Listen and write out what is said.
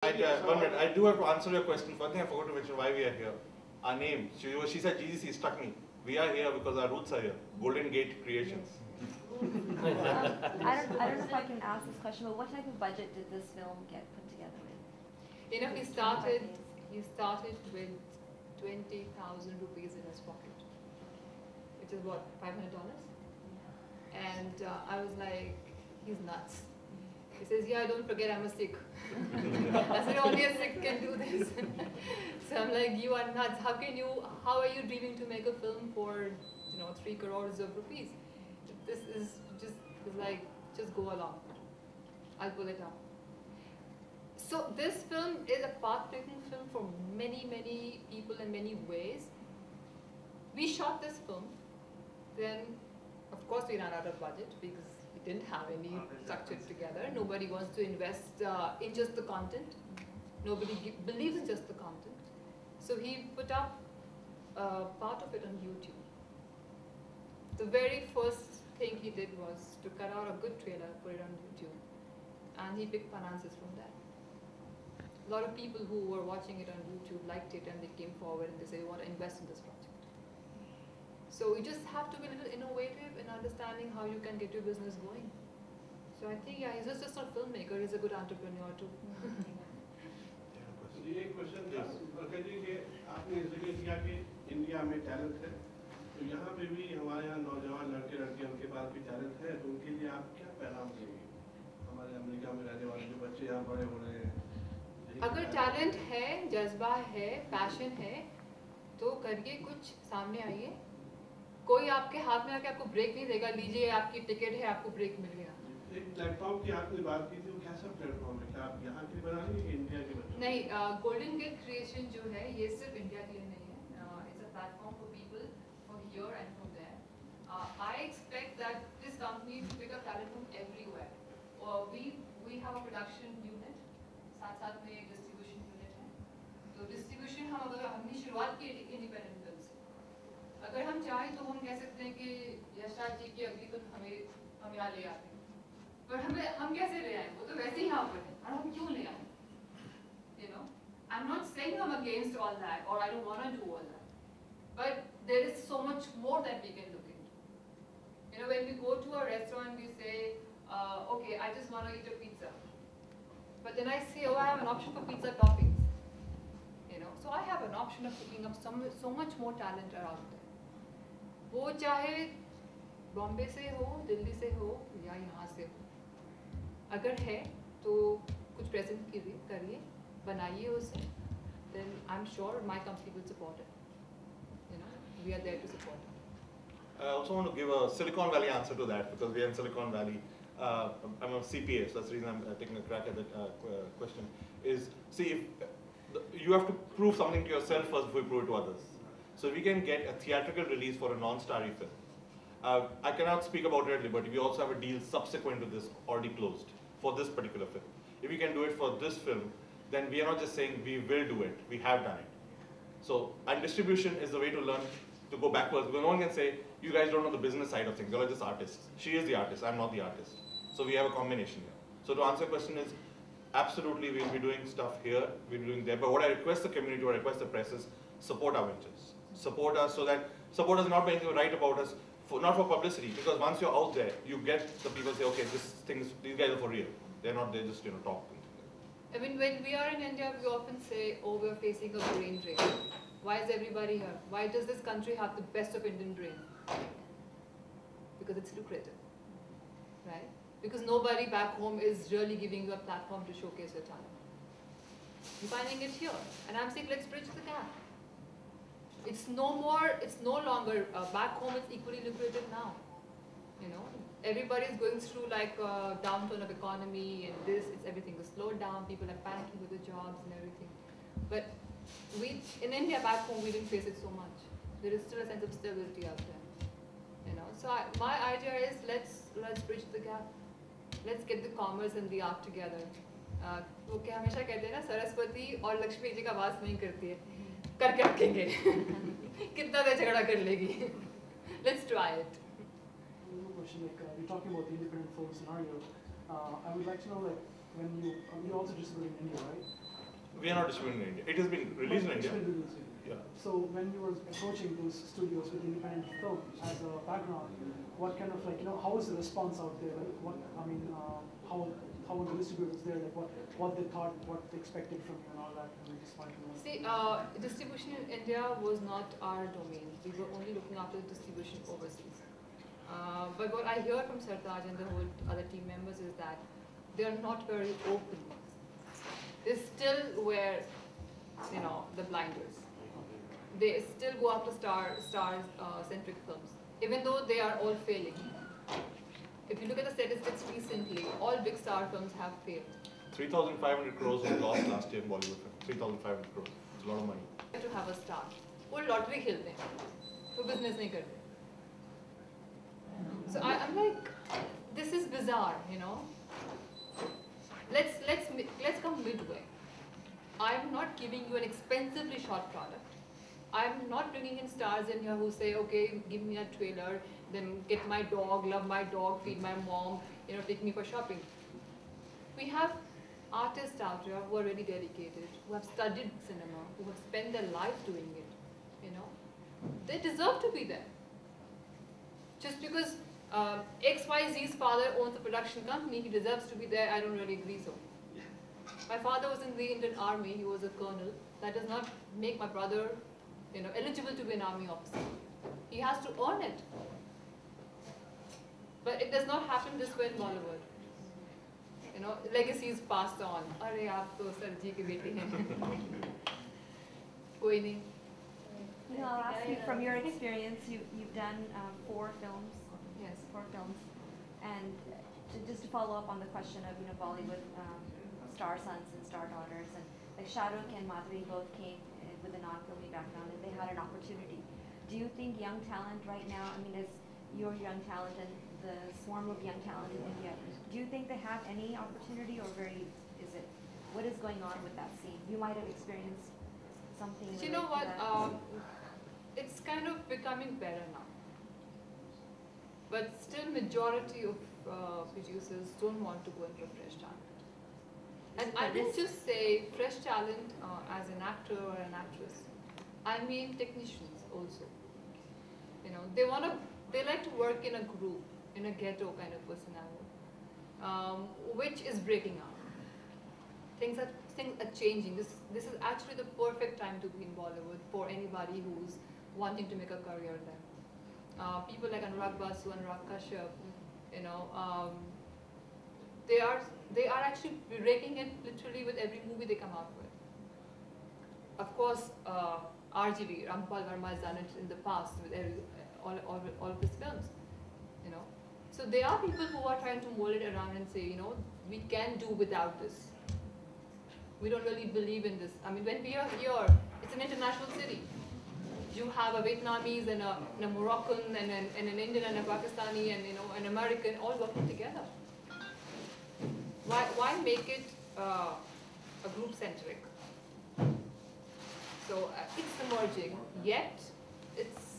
One minute. I do have to answer your question. One thing I forgot to mention why we are here. Our name. She said GGC struck me. We are here because our roots are here. Golden Gate Creations. I don't know if I can ask this question, but what type of budget did this film get put together with? You know, he started with 20,000 rupees in his pocket, which is what, $500? And I was like, he's nuts. He says, yeah, don't forget I'm a Sikh. I said, only a Sikh can do this. So I'm like, you are nuts. How are you dreaming to make a film for, 3 crores of rupees? This is just go along. I'll pull it out. So this film is a path-breaking film for many, many people in many ways. We shot this film, then of course we ran out of budget because we didn't have any structured together. Nobody wants to invest in just the content. Nobody believes in just the content. So he put up part of it on YouTube. The very first thing he did was to cut out a good trailer, put it on YouTube, and he picked finances from there. A lot of people who were watching it on YouTube liked it and they came forward and they say, we want to invest in this project. So you just have to be a little innovative in understanding how you can get your business going. So I think, yeah, he's just not a filmmaker, he's a good entrepreneur too. जी एक question था पंकज जी कि आपने जिक्र किया कि India में talent है तो यहाँ पे भी हमारे यहाँ नौजवान लड़के लड़कियाँ उनके पास भी टैलेंट है तो उनके लिए आप क्या पैगाम देंगे हमारे अमेरिका में रहने वाले जो बच्चे यहाँ बड़े हो रहे हैं अगर टैलेंट है जज्बा है पैशन है तो करिए कुछ सामने आइए कोई आपके हाथ में आके आपको ब्रेक नहीं देगा लीजिए आपकी टिकट है आपको ब्रेक मिल गया एक प्लेटफॉर्म की आपने बात की थी वो कैसा प्लेटफॉर्म है क्या आप यहाँ के लिए बना रही हैं इंडिया के बच्चों नहीं गोल्डन गेट क्रिएशन जो है ये सिर्फ इंडिया के लिए नहीं है it's a platform for people from here and from there I expect that this company to pick up talent from everywhere we have a production unit साथ साथ में एक डिस्ट्रीब्यूशन यूनिट है तो डिस्ट्रीब्यूशन हमने शुरुआत की इंडिपेंडेंट फिल्म से अगर हम चाहें तो हम कह सकते हैं कि यशराज जी की अगली फिल्म हम यहाँ ले आते हैं पर हम कैसे ले आए वो तो वैसे ही यहाँ पर है और हम क्यों ले आए I'm not saying I'm against all that or I don't want to do all that but there is so much more that we can look into when we go to a restaurant we say okay I just want to eat a pizza but then I say oh I have an option for pizza toppings so I have an option of picking up so much more talent around there वो चाहे बॉम्बे से हो दिल्ली से हो या यहाँ से हो अगर है तो कुछ प्रेजेंट करिए बनाइए उसे then I'm sure my company will support it we are there to support it I also want to give a Silicon Valley answer to that because we are in Silicon Valley. I'm a CPA, so that's the reason I'm taking a crack at that question. Is see, you have to prove something to yourself first before you prove it to others. So if we can get a theatrical release for a non-starry film, I cannot speak about it at liberty. We also have a deal subsequent to this already closed for this particular film. If we can do it for this film, then we are not just saying we will do it, we have done it. So, and distribution is the way to learn to go backwards because no one can say, you guys don't know the business side of things, you're just artists. She is the artist, I'm not the artist. So we have a combination here. So to answer your question is, absolutely we'll be doing stuff here, we'll be doing there, but what I request the community, what I request the press is, support our ventures. Support us so that, support us not by anything to write about us, not for publicity, because once you're out there, you get the people say, okay, these guys are for real. They're not, they're just, talking. I mean, when we are in India, we often say, oh, we're facing a brain drain. Why is everybody here? Why does this country have the best of Indian brain? Because it's lucrative, right? Because nobody back home is really giving you a platform to showcase your talent. You're finding it here. And I'm saying, let's bridge the gap. It's no longer, back home it's equally lucrative now. Everybody is going through like a downturn of economy and everything is slowed down, people are panicking with their jobs and everything. But in India back home we didn't face it so much. There is still a sense of stability out there. So my idea is let's bridge the gap. Let's get the commerce and the art together. वो क्या हमेशा कहते हैं ना सरस्वती और लक्ष्मी जी का वास नहीं करती है करके रखेंगे कितना देर झगड़ा कर लेगी Let's try it. Question, you're talking about the independent film scenario. I would like to know, when you also distribute in India, right? We are not distributing in India. It has been released in It's India. been released in India. Yeah. So when you were approaching those studios with independent film as a background, what kind of how was the response out there? Like what how were the distributors there? Like what they thought, what they expected from you and all that. And we just wanted to know. See, distribution in India was not our domain. We were only looking after the distribution overseas. But what I hear from Sartaj and the whole other team members is that they are not very open. They still wear, the blinders. They still go after star-centric films, even though they are all failing. If you look at the statistics recently, all big star films have failed. 3,500 crores was lost last year in Bollywood. 3,500 crores. It's a lot of money. To have a star. वो lottery खेलते हैं, वो business नहीं करते. So I'm like, this is bizarre, Let's come midway. I'm not giving you an expensively shot product. I'm not bringing in stars in here who say, okay, give me a trailer, then get my dog, love my dog, feed my mom, take me for shopping. We have artists out here who are really dedicated, who have studied cinema, who have spent their life doing it, They deserve to be there. Just because XYZ's father owns a production company, he deserves to be there, I don't really agree so. My father was in the Indian Army, he was a colonel. That does not make my brother eligible to be an army officer. He has to earn it. But it does not happen this way in Bollywood. Legacy is passed on. Arey, aap to sir ji ki beti hain. Koi nahi. I'll ask you from your experience, you've done 4 films. Yes. 4 films. And just to follow up on the question of Bollywood star sons and star daughters, and like Shah Rukh and Madhuri both came with a non-filmy background and they had an opportunity. Do you think young talent right now, as you're young talent and the swarm of young talent in India, do you think they have any opportunity, or what is going on with that scene? You might have experienced something. You know what? That. It's kind of becoming better now. But still majority of producers don't want to go into fresh talent. And I didn't just say fresh talent as an actor or an actress. I mean technicians also. They like to work in a group, in a ghetto kind of a scenario, which is breaking out. Things are changing. This is actually the perfect time to be in Bollywood for anybody who's wanting to make a career there. People like Anurag Basu, Anurag Kashyap, they are actually breaking it literally with every movie they come out with. Of course, RGV, Rampal Verma has done it in the past with all of his films, So there are people who are trying to mold it around and say, we can do without this. We don't really believe in this. When we are here, it's an international city. You have a Vietnamese and a Moroccan and an Indian and a Pakistani and an American all working together. Why make it a group-centric? So it's emerging, yet it's